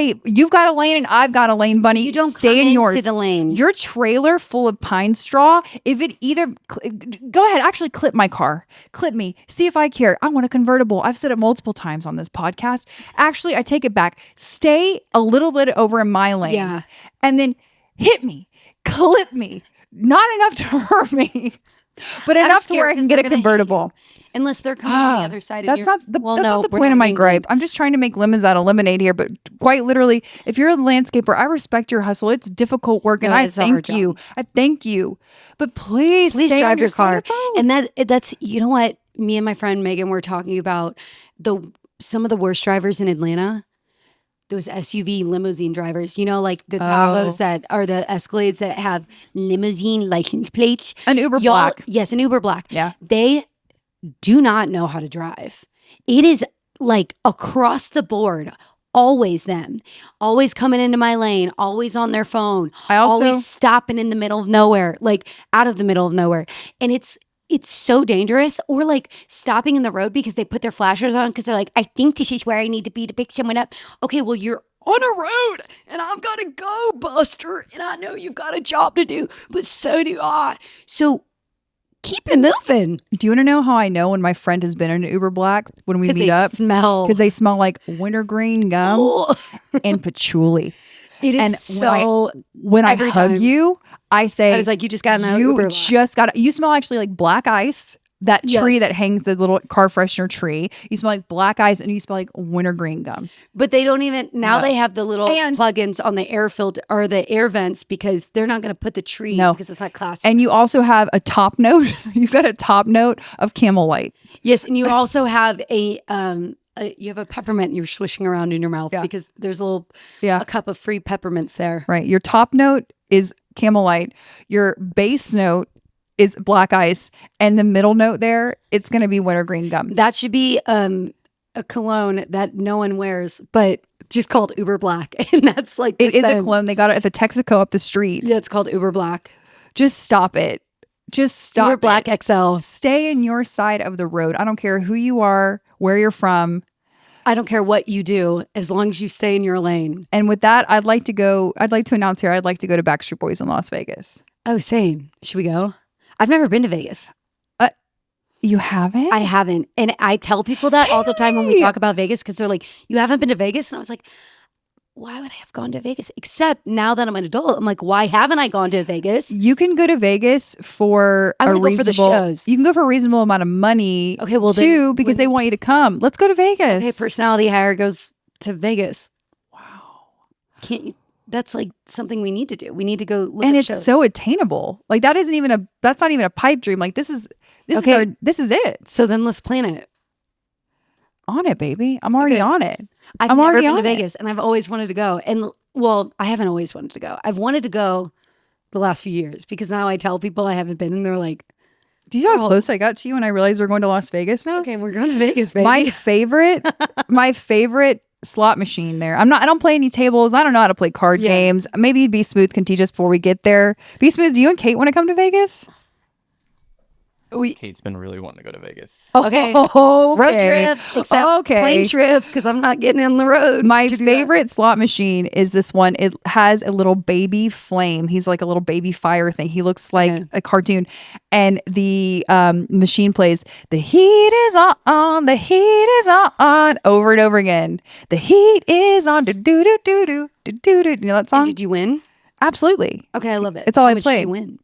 a lane and I've got a lane, bunny. You don't stay in yours. The lane. Your trailer full of pine straw. If it go ahead, actually clip my car, clip me, see if I care. I want a convertible. I've said it multiple times on this podcast. Actually, I take it back. Stay a little bit over in my lane, and then hit me, clip me. Not enough to hurt me, but enough to where I can get a convertible. Unless they're coming on the other side. That's not the point of my gripe. I'm just trying to make lemons out of lemonade here. But quite literally, if you're a landscaper, I respect your hustle. It's difficult work, and I thank you. I thank you. But please drive your car. And that's you know what? Me and my friend Megan were talking about some of the worst drivers in Atlanta. Those SUV limousine drivers, like the Tahoes that are the Escalades that have limousine license plates. An Uber Black. Yes, an Uber Black. Yeah. They do not know how to drive. It is like across the board, always them. Always coming into my lane, always on their phone. Always stopping in the middle of nowhere, like out of the middle of nowhere. And it's so dangerous, or like stopping in the road because they put their flashers on because they're like, I think this is where I need to be to pick someone up. Okay, well, you're on a road and I've got to go, Buster. And I know you've got a job to do, but so do I. So keep it moving. Do you want to know how I know when my friend has been in an Uber Black when we meet up? Because they smell like wintergreen gum and patchouli. It is when I hug you, I say, I was like, you just got an Uber. You smell actually like black ice, that tree that hangs, the little car freshener tree. You smell like black ice and you smell like wintergreen gum. But they don't even, they have the little plugins on the air filter or the air vents because they're not going to put the tree because it's not classic. And you also have a top note. You've got a top note of Camel Light. Yes. And you also have you have a peppermint you're swishing around in your mouth because there's a cup of free peppermints there. Right. Your top note is Camel Light. Your base note is black ice. And the middle note there, it's going to be wintergreen gum. That should be a cologne that no one wears, but just called Uber Black. And that's like it is a cologne. They got it at the Texaco up the street. Yeah, it's called Uber Black. Just stop it. Just stop. Uber Black XL. Stay in your side of the road. I don't care who you are, where you're from. I don't care what you do, as long as you stay in your lane. And with that, I'd like to announce here, I'd like to go to Backstreet Boys in Las Vegas. Oh, same. Should we go? I've never been to Vegas. You haven't? I haven't. And I tell people that all the time when we Hey! talk about Vegas because they're like, you haven't been to Vegas? And I was like, why would I have gone to Vegas? Except now that I'm an adult, I'm like, why haven't I gone to Vegas? You can go to Vegas for I a wanna go for the reasonable. shows. You can go for a reasonable amount of money. Okay, well, then too, because they want you to come. Let's go to Vegas. Okay, personality hire goes to Vegas. Wow. Can't you? That's like something we need to do. We need to go look And at it's shows. so attainable. Like that's not even a pipe dream. Like this is it. So then let's plan it. On it, baby. I'm already Okay. on it. I've I'm never already been to on it. Vegas and I've always wanted to go. And well, I haven't always wanted to go. I've wanted to go the last few years because now I tell people I haven't been and they're like, Do you know how Oh. close I got to you when I realized we're going to Las Vegas now? okay, we're going to Vegas, baby. My favorite slot machine there. I don't play any tables. I don't know how to play card Yeah. games. Maybe Be Smooth can teach us before we get there. Be Smooth, do you and Kate want to come to Vegas? Kate's been really wanting to go to Vegas. Okay. Oh, Road trip, except plane trip because I'm not getting on the road. My to do that. favorite slot machine is this one. It has a little baby flame. He's like a little baby fire thing. He looks like Okay. a cartoon. And the machine plays, "The heat is on, the heat is on," over and over again. The heat is on. Do do do do do do do do. You know that And song? did you win? Absolutely. Okay, I love it. It's all How I much did played. you win?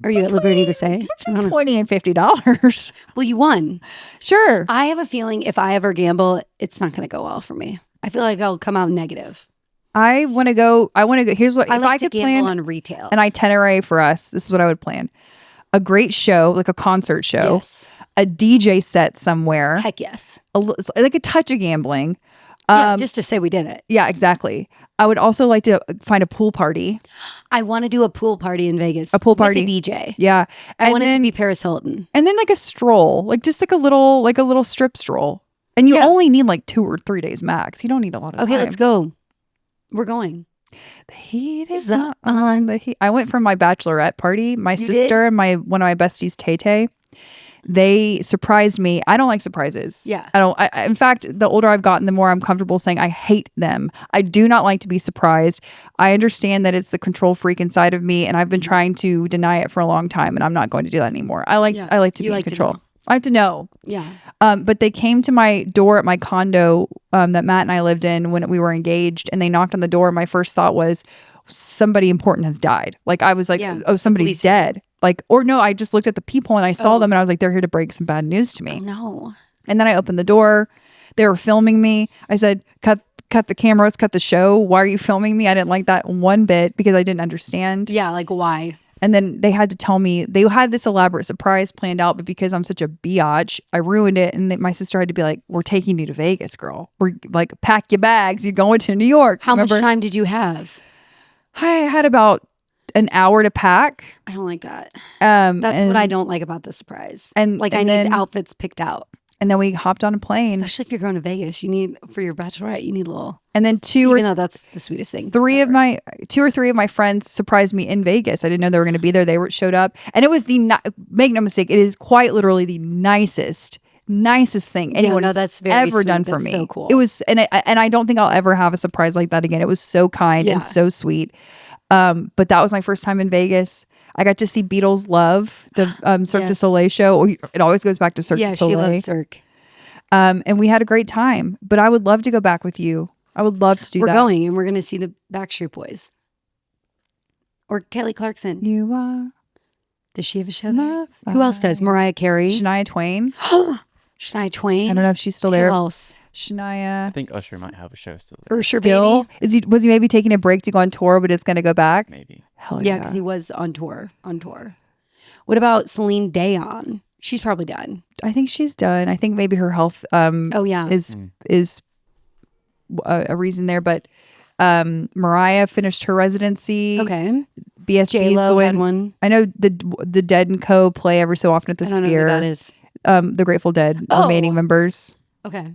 Are you at liberty to say? I don't know. $20 and $50. Well, you won. Sure. I have a feeling if I ever gamble, it's not going to go well for me. I feel like I'll come out negative. I want to go. Here's what I if like I to could gamble plan on retail. an itinerary for us. This is what I would plan: a great show, like a concert show, Yes. a DJ set somewhere, Heck yes. like a touch of gambling. Yeah, just to say we did it. Yeah, exactly. I would also like to find a pool party. I want to do a pool party in Vegas. A pool with party. a DJ. Yeah, I and want it to then be Paris Hilton. and then like a stroll, like just like a little strip stroll. And you Yeah. only need like 2 or 3 days max. You don't need a lot of time. Okay, let's go. We're going. The heat is on. The heat. I went for my bachelorette party. My sister and one of my besties, Tay Tay, they surprised me. I don't like surprises. Yeah. In fact, the older I've gotten, the more I'm comfortable saying I hate them. I do not like to be surprised. I understand that it's the control freak inside of me, and I've been trying to deny it for a long time, and I'm not going to do that anymore. I like to You be in like to control. know. I like to know. Yeah. But they came to my door at my condo that Matt and I lived in when we were engaged, and they knocked on the door. My first thought was somebody important has died. Like I was like, Yeah. oh, somebody's Please. dead. Like, or no, I just looked at the peephole and I saw them and I was like, they're here to break some bad news to me. Oh, no. And then I opened the door. They were filming me. I said, cut the cameras, cut the show. Why are you filming me? I didn't like that one bit because I didn't understand. Yeah, like why? And then they had to tell me they had this elaborate surprise planned out, but because I'm such a biatch, I ruined it. And my sister had to be like, "We're taking you to Vegas, girl. We're like, pack your bags. You're going to New York." How Remember? much time did you have? I had about an hour to pack. I don't like that. That's That's what I don't like about the surprise. and- like and I need then- outfits picked out. And then we hopped on a plane. Especially if you're going to Vegas, you need for your bachelorette, you need a little. And then Even though that's the sweetest thing. 2 or 3 of my friends surprised me in Vegas. I didn't know they were going to be there. They showed up, and it was make no mistake, it is quite literally the nicest thing anyone no, has that's very ever sweet. done for That's me. so cool. It was, and I don't think I'll ever have a surprise like that again. It was so kind Yeah. and so sweet. But that was my first time in Vegas. I got to see Beatles Love, the Cirque du Yes. Soleil show. It always goes back to Cirque Yeah, du she Soleil. loves Cirque. And we had a great time. But I would love to go back with you. I would love to do We're that. going and we're going to see the Backstreet Boys. Or Kelly Clarkson. You are Does she have a show there? my Who else does? Mariah Carey. Shania Twain. Shania Twain. I don't know if she's still Who there. else? Shania. I think Usher might have a show still there. Ursher Still, Baby. was he maybe taking a break to go on tour, but it's going to go back? Maybe. Hell Yeah, because he was on tour. What about Celine Dion? She's probably done. I think she's done. I think maybe her health Oh yeah. is a reason there, but Mariah finished her residency. Okay. BSB is J-Lo had going. one. I know the Dead and Co play every so often at the I don't know who Sphere. that is. The Grateful Dead Oh. remaining members. Okay.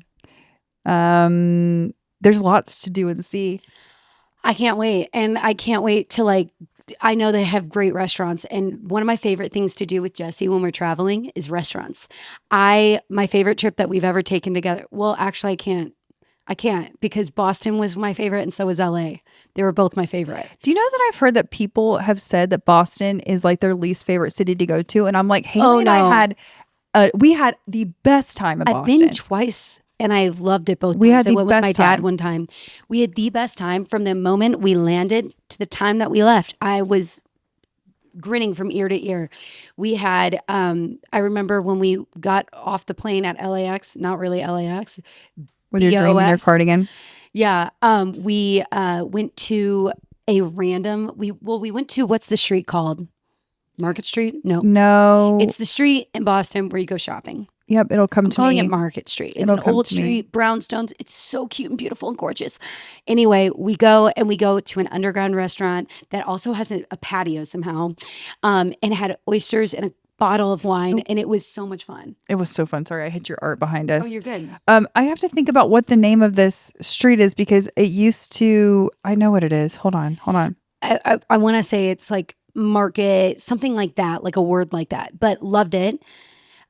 There's lots to do and see. I can't wait. And I can't wait to I know they have great restaurants. And one of my favorite things to do with Jesse when we're traveling is restaurants. My favorite trip that we've ever taken together. Well, actually, I can't. I can't because Boston was my favorite and so was LA. They were both my favorite. Do you know that I've heard that people have said that Boston is like their least favorite city to go to? And I'm like, Haley and I we had the best time in Boston. I've been twice and I loved it both times. We had the I went with best my dad time. one time. We had the best time from the moment we landed to the time that we left. I was grinning from ear to ear. We had, I remember when we got off the plane at LAX, not really LAX. With your dream and your BOS. cardigan. Yeah. We went to a random, we went to, what's the street called? Market Street? No. It's the street in Boston where you go shopping. Yep, it'll come I'm to calling me. it Market Street. It's It'll an come old to me. street, brownstones. It's so cute and beautiful and gorgeous. Anyway, we go to an underground restaurant that also has a patio somehow, and it had oysters and a bottle of wine, and it was so much fun. It was so fun. Sorry, I hit your art behind us. Oh, you're good. I have to think about what the name of this street is because it used to. I know what it is. Hold on. I want to say it's like Market, something like that, like a word like that, but loved it.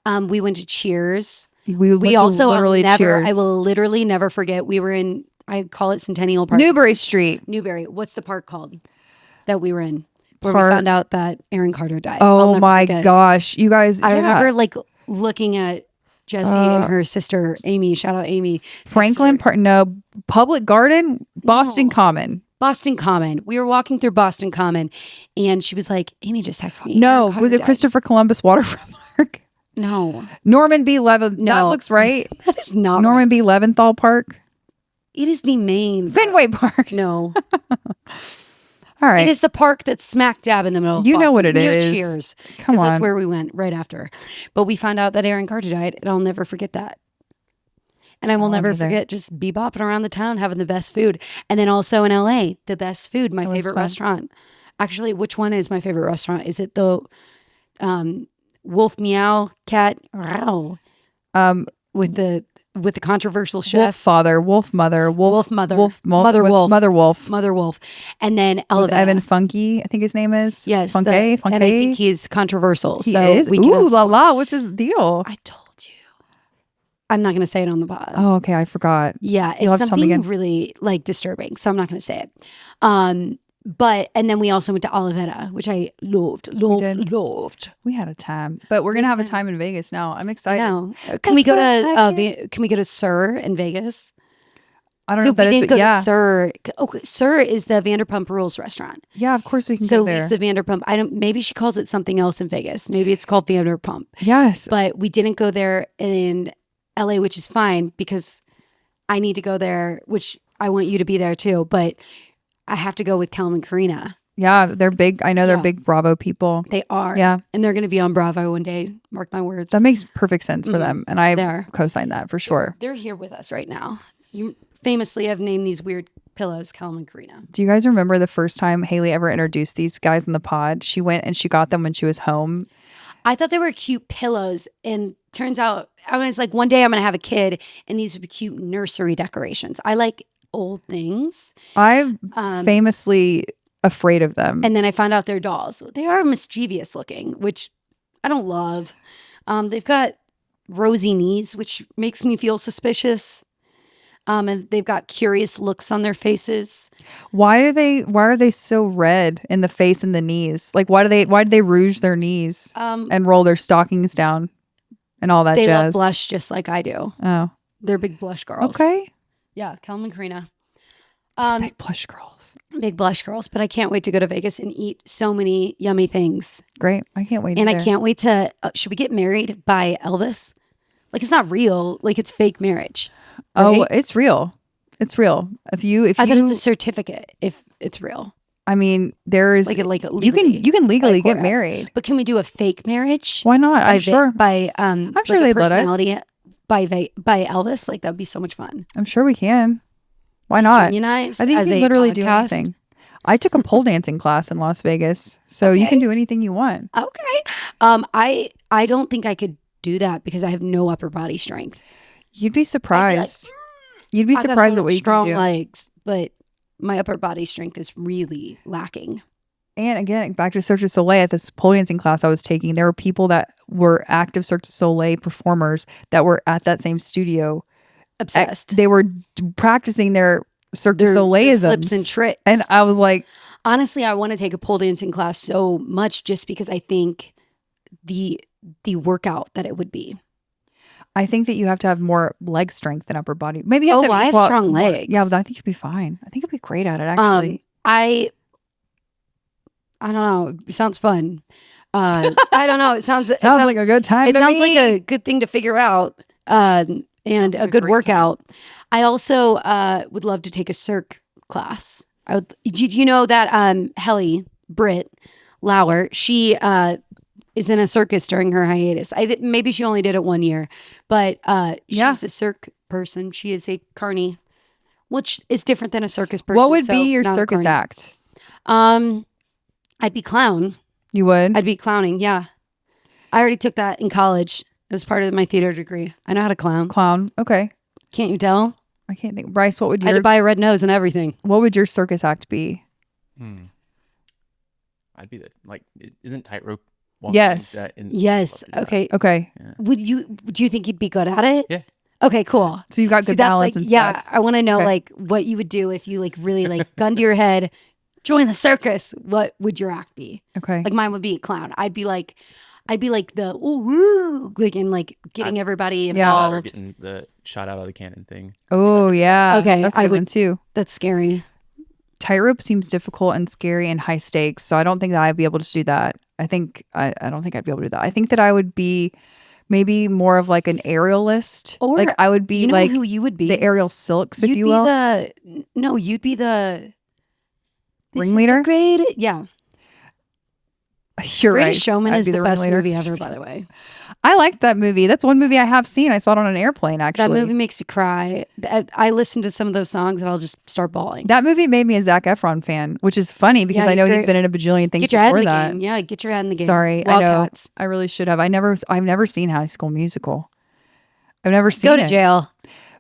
We went to Cheers. We also literally Cheers. I will literally never forget. We were in, I call it Centennial Park. Newbury Street. Newbury. What's the park called that we were in? Where Park. we found out that Aaron Carter died. I'll Oh never my forget. gosh, you guys! I yeah. remember like looking at Jessie and her sister Amy. Shout out Amy. Franklin Park. No, Public Garden, Boston Common. Boston Common. We were walking through Boston Common, and she was like, "Amy just texted me." No, Aaron Carter was it died." Christopher Columbus Waterfront Park? No, Norman B. Leventhal. No. That looks right. that is not. Norman B. Leventhal Park. It is the main Fenway Park. No, All right. it is the park that's smack dab in the middle. Of You know Boston, what it near is. Cheers. Come 'Cause on. that's where we went right after. But we found out that Aaron Carter died, and I'll never forget that. And I will never either. forget just bebopping around the town having the best food. And then also in LA, the best food, my was favorite fun. restaurant. Actually, which one is my favorite restaurant? Is it the Wolf Meow Cat Row with the controversial chef? Wolf Father, Wolf Mother, Wolf Mother. Mother Wolf. Mother Wolf. And then With Elevate. Evan Funky, I think his name is. Yes. Funky. And I think he's controversial. He so is. we Ooh can la la! What's his deal? I told you. I'm not going to say it on the pod. Oh, okay. I forgot. Yeah, You'll have it's to tell me something again. really like disturbing, so I'm not going to say it. But and then we also went to Olivetta, which I loved. We had a time, but we're gonna have a time in Vegas now. I'm excited. No, can we go to can we go to Sir in Vegas? I don't know if we that is, didn't but go yeah, to Sir. Oh, Sir is the Vanderpump Rules restaurant. yeah. Of course we can So go there. Lisa Vanderpump. I don't. Maybe she calls it something else in Vegas. Maybe it's called Vanderpump. Yes, But we didn't go there in LA, which is fine because I need to go there, which I want you to be there too. But I have to go with Kelm and Karina. yeah. They're big. I know they're Yeah. big Bravo people. They are. Yeah. And they're going to be on Bravo one day. Mark my words. That makes perfect sense for them, and I There. co-sign that for sure. They're here with us right now. You famously have named these weird pillows Kelm and Karina. Do you guys remember the first time Haley ever introduced these guys in the pod? She went and she got them when she was home. I thought they were cute pillows. And turns out, I was like, one day I'm going to have a kid and these would be cute nursery decorations. I like old things. I'm famously afraid of them. And then I found out they're dolls. They are mischievous looking, which I don't love. They've got rosy knees, which makes me feel suspicious. And they've got curious looks on their faces. Why are they so red in the face and the knees? Like why do they rouge their knees and roll their stockings down and all that They love jazz? blush just like I do. Oh. They're big blush girls. Okay. Yeah, Kelm and Karina. Big blush girls. Big blush girls, but I can't wait to go to Vegas and eat so many yummy things. Great. I can't wait. And either. I can't wait to, should we get married by Elvis? Like it's not real, like it's fake marriage. Oh, right? it's real. It's real. If I thought it's a certificate if it's real. I mean, there's Like you can legally get courthouse. married. But can we do a fake marriage? Why not? I'm By sure. I'm sure they'd let us. personality by Elvis. Like that'd be so much fun. I'm sure we can. Why not? Unionized I think as you a can literally do podcast? anything. I took a pole dancing class in Las Vegas, so you Okay. can do anything you want. Okay. I don't think I could do that because I have no upper body strength. You'd be surprised. You'd be I got surprised some at what you strong can do. legs, but my upper body strength is really lacking. And again, back to Cirque du Soleil, at this pole dancing class I was taking, there were people that were active Cirque du Soleil performers that were at that same studio Obsessed. They were practicing their Cirque du Their Soleil-isms. flips and tricks. And I was like, honestly, I want to take a pole dancing class so much just because I think the workout that it would be. I think that you have to have more leg strength than upper body. Maybe you have to I have strong legs. Yeah, but I think you'd be fine. I think you'd be great at it, actually. I don't know. It sounds fun. I don't know. It sounds like a good time. It sounds like a good thing to figure out. And a good workout. I also would love to take a Cirque class. Did you know that Helly Britt Lauer, she is in a circus during her hiatus. Maybe she only did it 1 year, but she's a Cirque person. She is a carny, which is different than a circus person. What would be your circus act? I'd be clown. You would? I'd be clowning. Yeah, I already took that in college. It was part of my theater degree. I know how to clown. Clown. Okay. Can't you tell? I can't think. Bryce, what would I had to buy a red nose and everything. What would your circus act be? I'd be isn't tightrope walking? Yes. Yes. Okay. Okay. Yeah. Do you think you'd be good at it? Yeah. Okay, cool. So you've got good balance and yeah, stuff. I want to know what you would do if you really gun to your head, join the circus. What would your act be? Okay. Like mine would be a clown. I'd be like the ooh, and getting everybody involved. Or getting the shot out of the cannon thing. Oh yeah. Okay, that's a good one too. That's scary. Tightrope seems difficult and scary and high stakes, so I don't think that I'd be able to do that. I don't think I'd be able to do that. I think that I would be maybe more of like an aerialist. Or I would be who you would be? The aerial silks, if you will. You'd be the ringleader. Yeah. You're Greatest right. Showman is the best ringleader. movie ever, by the way. I liked that movie. That's one movie I have seen. I saw it on an airplane, actually. That movie makes me cry. I listen to some of those songs and I'll just start bawling. That movie made me a Zac Efron fan, which is funny because I know he's been in a bajillion things get your head before in the that. game. Yeah, get your head in the game. Sorry, Wildcats. I know. I really should have. I've never seen High School Musical. I've never seen it. Go to jail.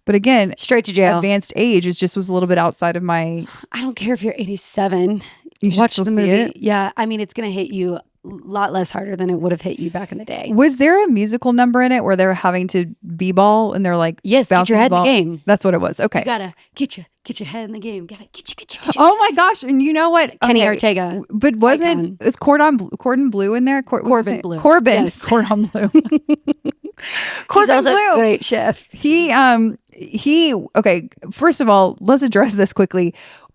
But again, straight to jail. Advanced age was a little bit outside of my. I don't care if you're 87. You should watch still the see movie. it. Yeah, I mean it's gonna hit you a lot less harder than it would have hit you back in the day. Was there a musical number in it where they're having to b-ball and they're like, yes, get your head in the game. That's what it was. Okay, you gotta get your head in the game. Gotta get you. Oh my gosh! And you know what? Kenny Ortega. But is Cordon Bleu in there? Corbin Bleu. Corbin. Yes. Cordon Bleu. He's also a great chef. He okay, first of all, let's address this quickly.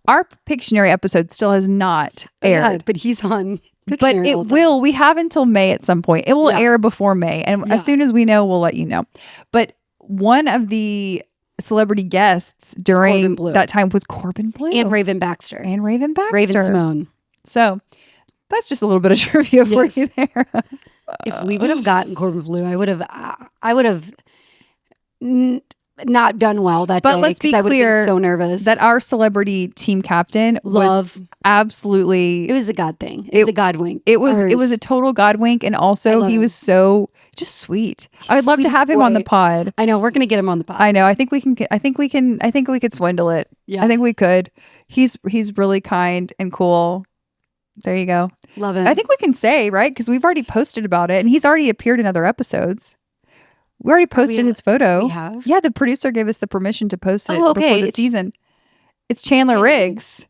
Our Pictionary episode still has not aired. Yeah, but he's on Pictionary. But it will. We have until May at some point. It will air before May. And as soon as we know, we'll let you know. But one of the celebrity guests during that time was Corbin Bleu. And Raven Baxter. Raven Simone. So that's just a little bit of trivia for you there. If we would have gotten Corbin Bleu, I would have not done well that day. But let's be clear, so nervous that our celebrity team captain was absolutely. It was a God thing. It was a God wink. It was a total God wink, and also he was so just sweet. I would love to have him on the pod. I know we're gonna get him on the pod. I know. I think we could swindle it. Yeah, I think we could. He's really kind and cool. There you go. Love it. I think we can say, right? Because we've already posted about it, and he's already appeared in other episodes. We already posted his photo. We have? Yeah, the producer gave us the permission to post it before the season. It's Chandler Riggs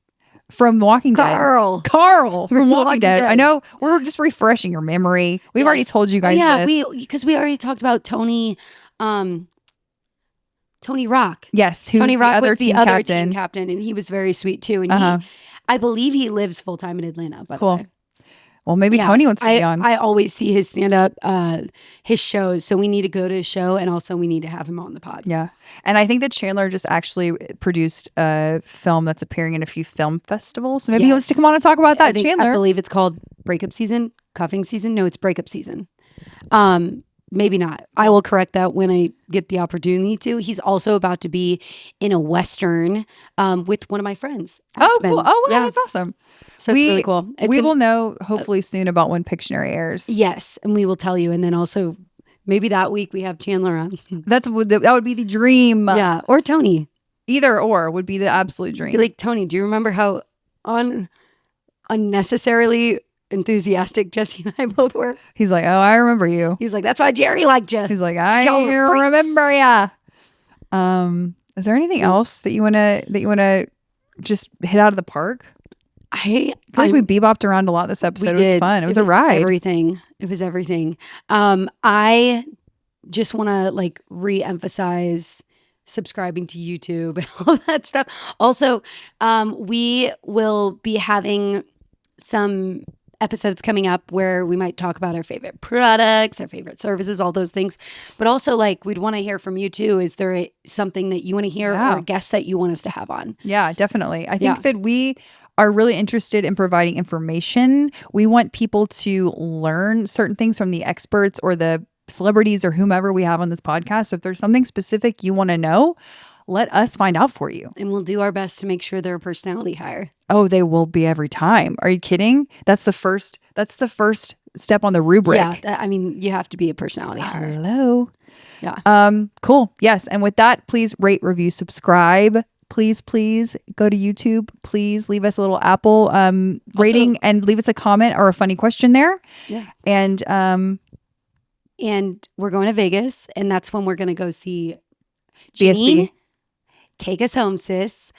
from Walking Dead. Carl from Walking Dead. I know we're just refreshing your memory. We've already told you guys this. Because we already talked about Tony Rock. Yes, Tony Rock was the other team captain, and he was very sweet too. And I believe he lives full time in Atlanta. By the way. Well, maybe Tony wants to be on. I always see his stand-up, his shows. So we need to go to his show, and also we need to have him on the pod. Yeah. And I think that Chandler just actually produced a film that's appearing in a few film festivals. So maybe he wants to come on and talk about that, Chandler. I believe it's called Breakup Season, Cuffing Season. No, it's Breakup Season. Maybe not. I will correct that when I get the opportunity to. He's also about to be in a Western with one of my friends. Aspen. Oh, cool. Oh, wow, that's awesome. So it's really cool. We will know hopefully soon about when Pictionary airs. Yes, and we will tell you. And then also maybe that week we have Chandler on. That would be the dream. Yeah, or Tony. Either or would be the absolute dream. Like, Tony, do you remember how unnecessarily enthusiastic Jesse and I both were? He's like, oh, I remember you. He's like, that's why Jerry liked you. He's like, I remember ya. Is there anything else that you wanna just hit out of the park? I feel like we bebopped around a lot this episode. It was fun. It was a ride. Everything. It was everything. I just want to like re-emphasize subscribing to YouTube and all that stuff. Also, we will be having some episodes coming up where we might talk about our favorite products, our favorite services, all those things. But also, like, we'd want to hear from you too. Is there something that you want to hear or a guest that you want us to have on? Yeah, definitely. I think that we are really interested in providing information. We want people to learn certain things from the experts or the celebrities or whomever we have on this podcast. So if there's something specific you want to know, let us find out for you. And we'll do our best to make sure they're a personality hire. Oh, they will be every time. Are you kidding? That's the first step on the rubric. Yeah, I mean, you have to be a personality hire. Hello. Yeah. Cool. Yes. And with that, please rate, review, subscribe. Please go to YouTube. Please leave us a little Apple rating and leave us a comment or a funny question there. Yeah. And we're going to Vegas, and that's when we're going to go see Jean. BSB. Take us home, sis.